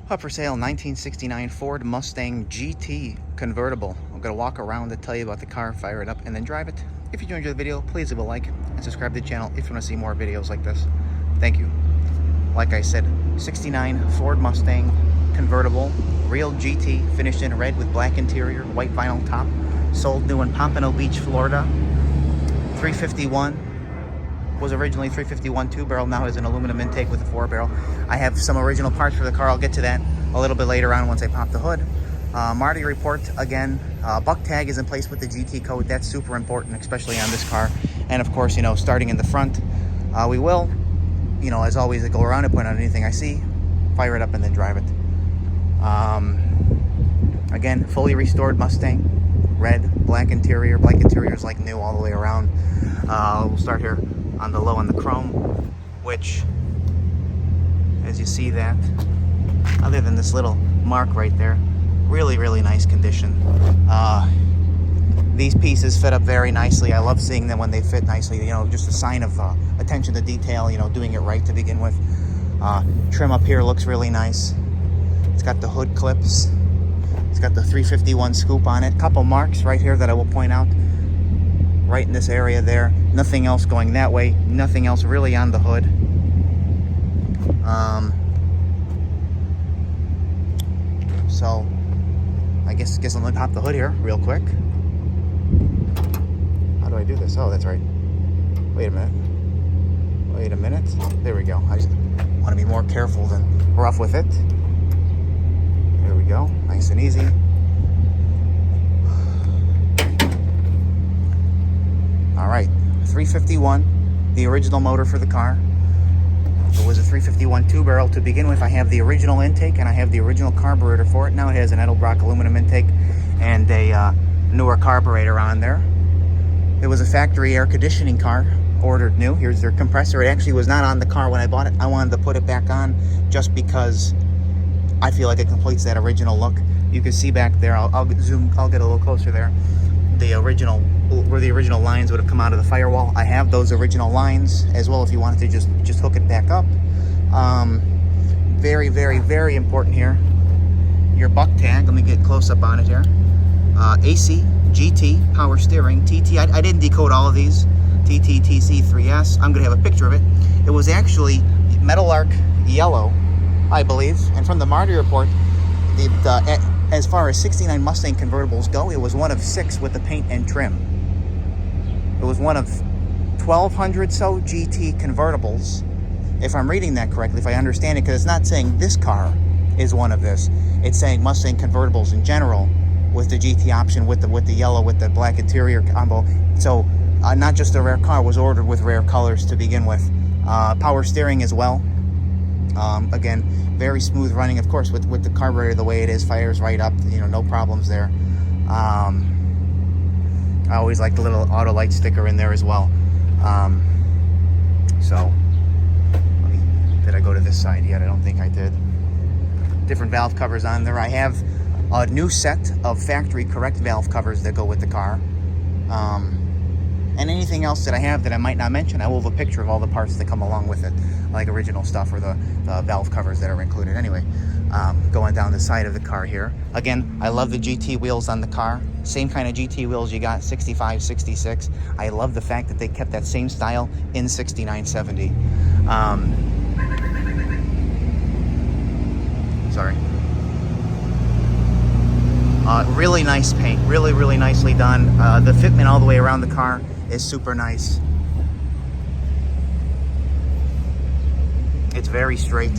Up for sale, 1969 Ford Mustang GT Convertible. I'm going to walk around to tell you about the car, fire it up, and then drive it. If you do enjoy the video, please leave a like and subscribe to the channel if you want to see more videos like this. Thank you. Like I said, 69 Ford Mustang Convertible, real GT, finished in red with black interior, white vinyl top, sold new in Pompano Beach, Florida. 351. Was originally 351 2-barrel, now has an aluminum intake with a 4-barrel. I have some original parts for the car. I'll get to that a little bit later on once I pop the hood. Marti report again. Buck tag is in place with the GT code. That's super important, especially on this car. And of course, starting in the front, we will, as always, I go around and point out anything I see, fire it up, and then drive it. Again, fully restored Mustang, red, black interior. Black interior is like new all the way around. We'll start here on the low on the chrome, which, as you see that, other than this little mark right there, really nice condition. These pieces fit up very nicely. I love seeing them when they fit nicely, just a sign of attention to detail, doing it right to begin with. Trim up here looks really nice. It's got the hood clips. It's got the 351 scoop on it. Couple marks right here that I will point out. Right in this area there. Nothing else going that way. Nothing else really on the hood. So, I guess I'm going to pop the hood here real quick. How do I do this? Oh, that's right. Wait a minute. There we go. I just want to be more careful than rough with it. There we go. Nice and easy. All right, 351, the original motor for the car. It was a 351 2-barrel to begin with. I have the original intake and I have the original carburetor for it. Now it has an Edelbrock aluminum intake and a newer carburetor on there. It was a factory air conditioning car, ordered new. Here's their compressor. It actually was not on the car when I bought it. I wanted to put it back on just because I feel like it completes that original look. You can see back there, I'll get a little closer there. The original, where the original lines would have come out of the firewall. I have those original lines as well if you wanted to just hook it back up. Very important here. Your buck tag, let me get close up on it here. AC, GT, power steering, TT. I didn't decode all of these. TT, TC, 3S. I'm going to have a picture of it. It was actually metal arc yellow, I believe. And from the Marti report, as far as 69 Mustang convertibles go, it was one of 6 with the paint and trim. It was one of 1,200 so GT convertibles, if I'm reading that correctly, if I understand it, because it's not saying this car is one of this. It's saying Mustang convertibles in general with the GT option, with the yellow, with the black interior combo. So not just a rare car, was ordered with rare colors to begin with. Power steering as well. Again, very smooth running, of course, with the carburetor the way it is, fires right up, no problems there. I always like the little auto light sticker in there as well. So, did I go to this side yet? I don't think I did. Different valve covers on there. I have a new set of factory correct valve covers that go with the car. And anything else that I have that I might not mention, I will have a picture of all the parts that come along with it, like original stuff or the valve covers that are included. Anyway, going down the side of the car here. Again, I love the GT wheels on the car. Same kind of GT wheels you got, 65, 66. I love the fact that they kept that same style in 69, 70. Sorry. Really nice paint, really nicely done. The fitment all the way around the car is super nice. It's very straight,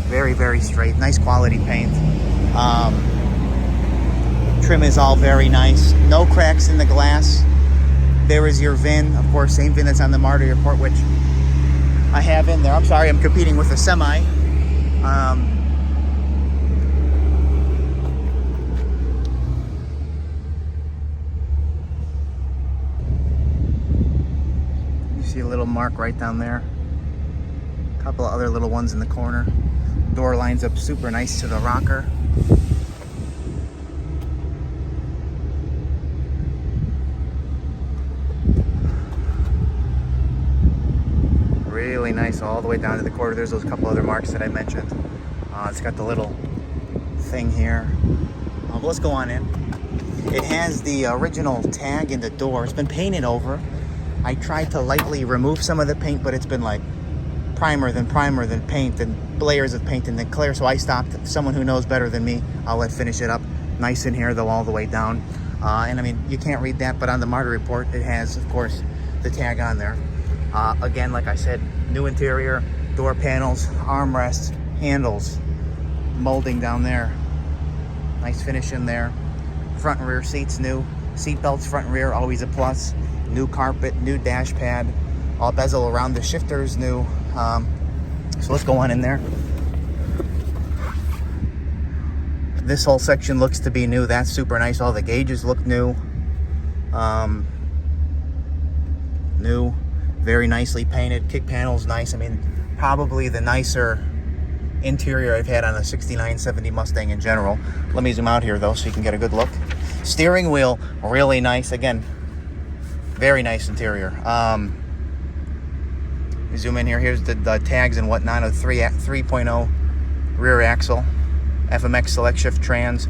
very straight. Nice quality paint. Trim is all very nice. No cracks in the glass. There is your VIN, of course, same VIN that's on the Marti report, which I have in there. I'm sorry, I'm competing with a semi. See a little mark right down there. A couple of other little ones in the corner. Door lines up super nice to the rocker. Really nice all the way down to the quarter. There's those couple other marks that I mentioned. It's got the little thing here. Let's go on in. It has the original tag in the door. It's been painted over. I tried to lightly remove some of the paint, but it's been like primer, then paint, then layers of paint, and then clear. So I stopped. Someone who knows better than me, I'll let finish it up. Nice in here, though, all the way down. And I mean, you can't read that, but on the Marti report, it has, of course, the tag on there. Again, like I said, new interior, door panels, armrests, handles, molding down there. Nice finish in there. Front and rear seats new. Seat belts, front and rear, always a plus. New carpet, new dash pad. All bezel around the shifters new. So let's go on in there. This whole section looks to be new. That's super nice. All the gauges look new. New, very nicely painted. Kick panels nice. I mean, probably the nicer interior I've had on a 69, 70 Mustang in general. Let me zoom out here though so you can get a good look. Steering wheel, really nice. Again, very nice interior. Zoom in here. Here's the tags and whatnot of 3.0 rear axle. FMX Select Shift Trans.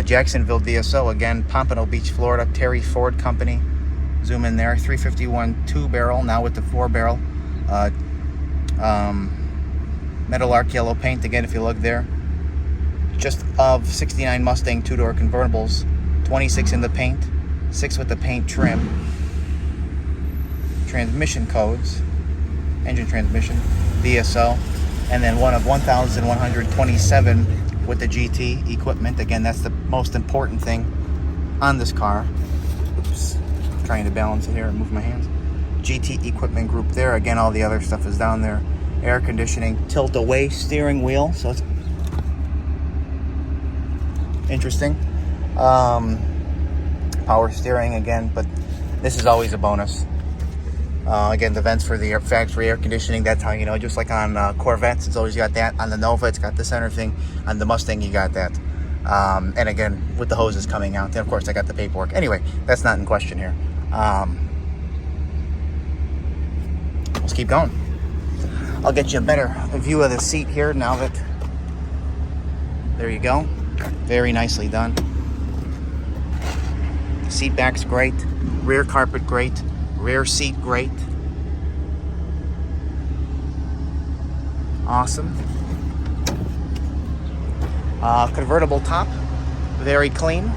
Jacksonville DSO. Again, Pompano Beach, Florida. Terry Ford Company. Zoom in there. 351 2-barrel, now with the 4-barrel. Metal arc yellow paint. Again, if you look there. Just of 69 Mustang 2-door convertibles. 26 in the paint. 6 with the paint trim. Transmission codes. Engine transmission. DSO. And then one of 1,127 with the GT equipment. Again, that's the most important thing on this car. Oops. Trying to balance it here and move my hands. GT equipment group there. Again, all the other stuff is down there. Air conditioning, tilt away steering wheel. So it's interesting. Power steering again, but this is always a bonus. Again, the vents for the factory air conditioning, that's how you know, just like on Corvettes, it's always got that. On the Nova, it's got the center thing. On the Mustang, you got that. And again, with the hoses coming out. Then, of course, I got the paperwork. Anyway, that's not in question here. Let's keep going. I'll get you a better view of the seat here now that... There you go. Very nicely done. Seat back's great. Rear carpet great. Rear seat great. Awesome. Convertible top, very clean.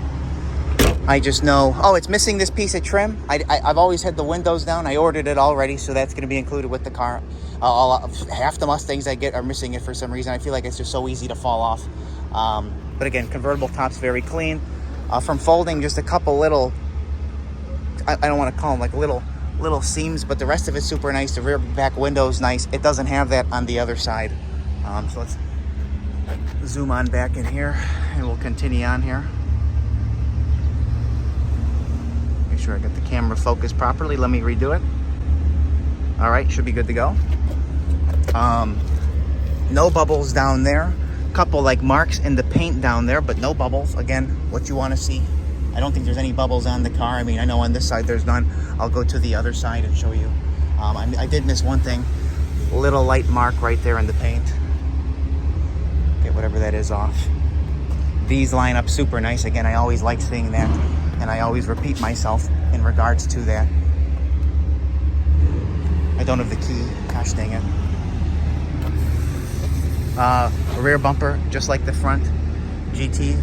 I just know, oh, it's missing this piece of trim. I've always had the windows down. I ordered it already, so that's going to be included with the car. Half the Mustangs I get are missing it for some reason. I feel like it's just so easy to fall off. But again, convertible top's very clean. From folding, just a couple little, I don't want to call them like little seams, but the rest of it's super nice. The rear back window's nice. It doesn't have that on the other side. So let's zoom on back in here and we'll continue on here. Make sure I got the camera focused properly. Let me redo it. All right, should be good to go. No bubbles down there. Couple like marks in the paint down there, but no bubbles. Again, what you want to see. I don't think there's any bubbles on the car. I mean, I know on this side there's none. I'll go to the other side and show you. I did miss one thing. Little light mark right there in the paint. Get whatever that is off. These line up super nice. Again, I always like seeing that. And I always repeat myself in regards to that. I don't have the key. Gosh dang it. Rear bumper, just like the front. GT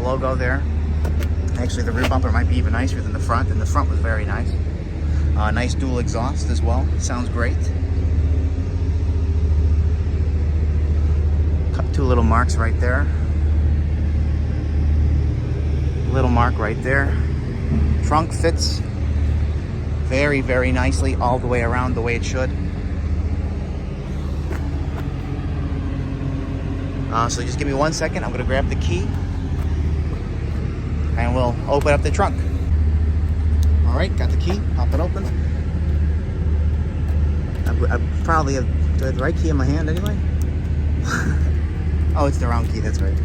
logo there. Actually, the rear bumper might be even nicer than the front, and the front was very nice. Nice dual exhaust as well. Sounds great. Two little marks right there. Little mark right there. Trunk fits very, very nicely all the way around the way it should. So just give me 1 second. I'm going to grab the key and we'll open up the trunk. All right, got the key. Pop it open. I probably have the right key in my hand anyway. Oh, it's the wrong key. That's right.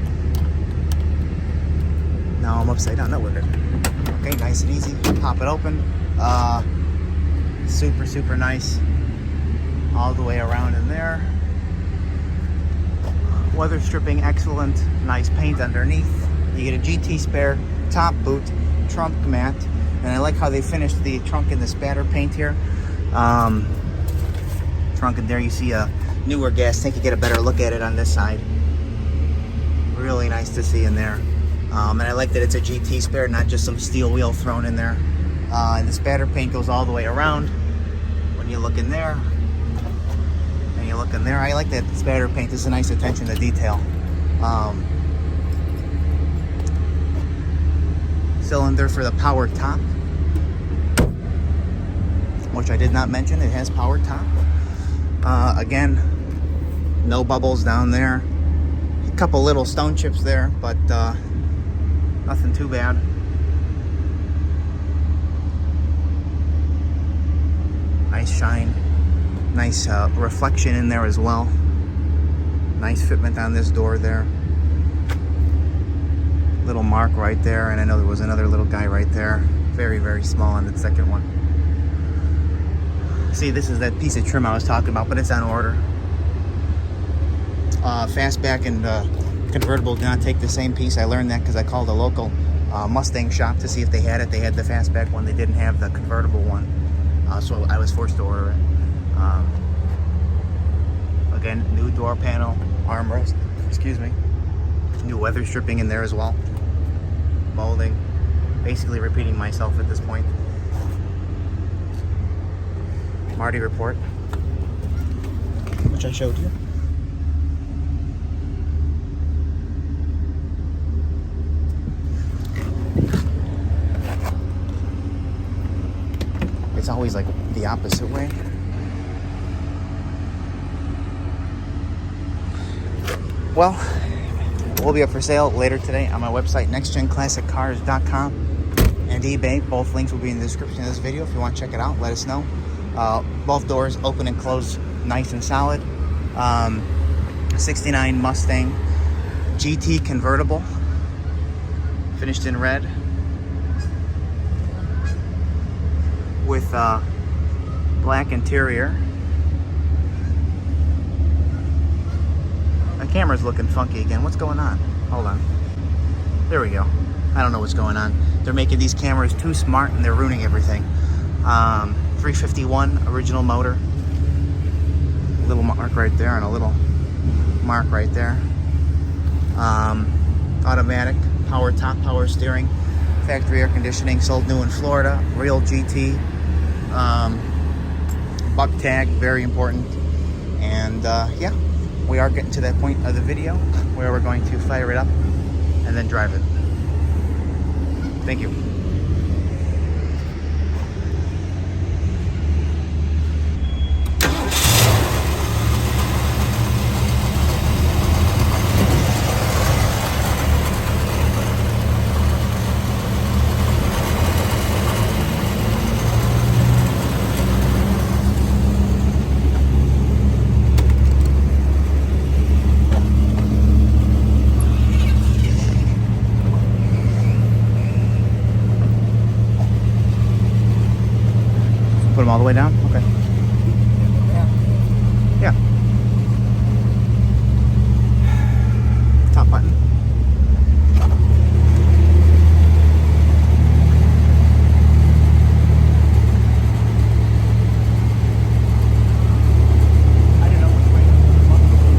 Now I'm upside down. No, we're good. Okay, nice and easy. Pop it open. Super, super nice. All the way around in there. Weather stripping, excellent. Nice paint underneath. You get a GT spare, top boot, trunk mat, and I like how they finished the trunk in the spatter paint here. Trunk in there, you see a newer gas tank. You get a better look at it on this side. Really nice to see in there. And I like that it's a GT spare, not just some steel wheel thrown in there. And the spatter paint goes all the way around. When you look in there, and you look in there, I like that spatter paint. This is a nice attention to detail. Cylinder for the power top, which I did not mention. It has power top. Again, no bubbles down there. A couple little stone chips there, but nothing too bad. Nice shine. Nice reflection in there as well. Nice fitment on this door there. Little mark right there, and I know there was another little guy right there. Very, very small on the second one. See, this is that piece of trim I was talking about, but it's on order. Fastback and convertible do not take the same piece. I learned that because I called a local Mustang shop to see if they had it. They had the fastback one. They didn't have the convertible one, so I was forced to order it. Again, new door panel, armrest, excuse me. New weather stripping in there as well. Molding. Basically repeating myself at this point. Marti report, which I showed you. It's always like the opposite way. Well, we'll be up for sale later today on my website, nextgenclassiccars.com and eBay. Both links will be in the description of this video. If you want to check it out, let us know. Both doors open and close nice and solid. 69 Mustang GT convertible, finished in red with black interior. My camera's looking funky again. What's going on? Hold on. There we go. I don't know what's going on. They're making these cameras too smart and they're ruining everything. 351 original motor. A little mark right there and a little mark right there. Automatic, power top, power steering, factory air conditioning, sold new in Florida, real GT. Buck tag, very important. And yeah, we are getting to that point of the video where we're going to fire it up and then drive it. Thank you. Put them all the way down? Okay. Yeah. Top button.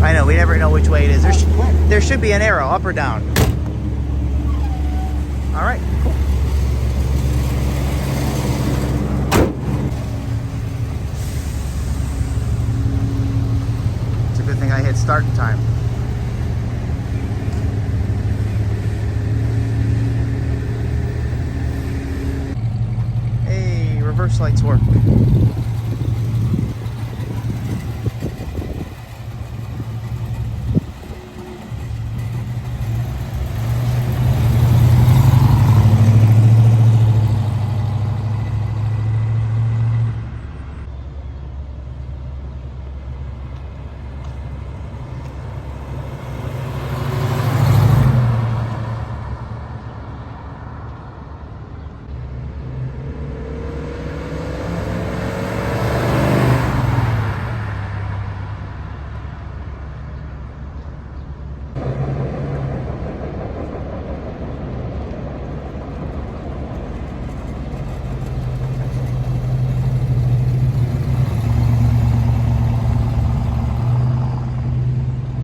I know, we never know which way it is. There should be an arrow, up or down. All right, cool. Good thing I hit start in time. Hey, reverse lights work.